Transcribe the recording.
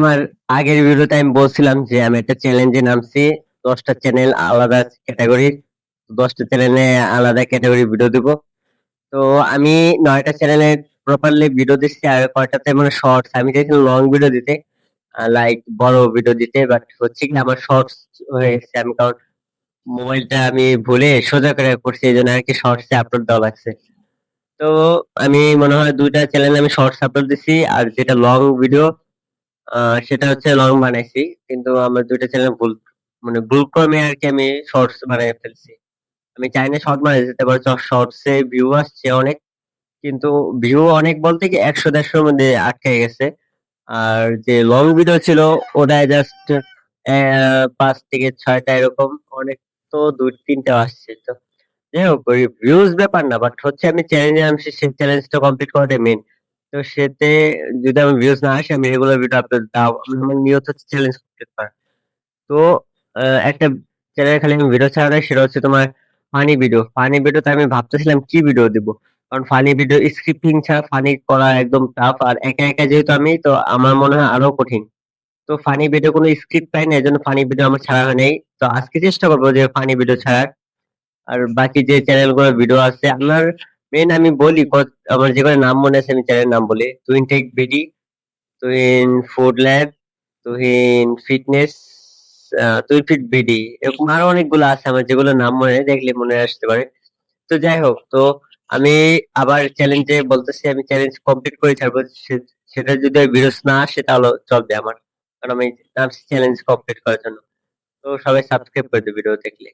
আমার আগের ভিডিওতে আমি বলছিলাম যে আমি একটা চ্যালেঞ্জে নামছি, 10টা চ্যানেল আলাদা ক্যাটাগরি, 10টা চ্যানেলে আলাদা ক্যাটাগরি ভিডিও দিব। তো আমি 9টা চ্যানেলে প্রপারলি ভিডিও দিচ্ছি, আর কয়টাতে মানে শর্টস। আমি চাইছিলাম লং ভিডিও দিতে, লাইক বড় ভিডিও দিতে, বাট হচ্ছে কি আমার শর্টস হয়ে গেছে। আমি কারণ মোবাইলটা আমি ভুলে সোজা করে করছি, এই জন্য আর কি শর্টসে আপলোড দেওয়া লাগছে। তো আমি মনে হয় 2টা চ্যানেলে আমি শর্টস আপলোড দিছি, আর যেটা লং ভিডিও সেটা হচ্ছে লং বানাইছি। কিন্তু আমার 2টা চ্যানেল ভুল, মানে ভুলক্রমে আর কি আমি শর্টস বানাই ফেলছি। আমি চাই না শর্ট বানাই দিতে, পারছি শর্টস এ ভিউ আসছে অনেক, কিন্তু ভিউ অনেক বলতে কি 100-150-র মধ্যে আটকে গেছে। আর যে লং ভিডিও ছিল ওটায় জাস্ট 5 থেকে 6টা এরকম, অনেক তো 2-3টা আসছে। তো যাই হোক, ওই ভিউজ ব্যাপার না, বাট হচ্ছে আমি চ্যালেঞ্জে নামছি, সেই চ্যালেঞ্জটা কমপ্লিট করাটাই মেইন। তো সেতে যদি আমার ভিউজ না আসে, আমি রেগুলার ভিডিও আপলোড দাও, আমার নিয়ত হচ্ছে চ্যালেঞ্জ কমপ্লিট করা। তো একটা চ্যানেলে খালি আমি ভিডিও ছাড়া নাই, সেটা হচ্ছে তোমার ফানি ভিডিও। ফানি ভিডিওতে আমি ভাবতেছিলাম কি ভিডিও দিব, কারণ ফানি ভিডিও স্ক্রিপ্টিং ছাড়া ফানি করা একদম টাফ, আর একা একা যেহেতু আমি, তো আমার মনে হয় আরো কঠিন। তো ফানি ভিডিও কোনো স্ক্রিপ্ট পাই না, এই জন্য ফানি ভিডিও আমার ছাড়া হয় নাই। তো আজকে চেষ্টা করবো যে ফানি ভিডিও ছাড়ার। আর বাকি যে চ্যানেলগুলোর ভিডিও আছে আমার, মেইন আমি বলি আমার যেগুলো নাম মনে আছে আমি চ্যানেলের নাম বলি: Tuhin tech BD, Tuhin food lab, Tuhin fitness, Tuhin fit BD, এরকম আরো অনেকগুলো আছে আমার, যেগুলো নাম মনে নেই, দেখলে মনে আসতে পারে। তো যাই হোক, তো আমি আবার চ্যালেঞ্জে বলতেছি, আমি চ্যালেঞ্জ কমপ্লিট করে ছাড়বো। সেটা যদি ভিডিওস না আসে তাহলে চলবে আমার, কারণ আমি চ্যালেঞ্জ কমপ্লিট করার জন্য। তো সবাই সাবস্ক্রাইব করে দেবে ভিডিও দেখলে।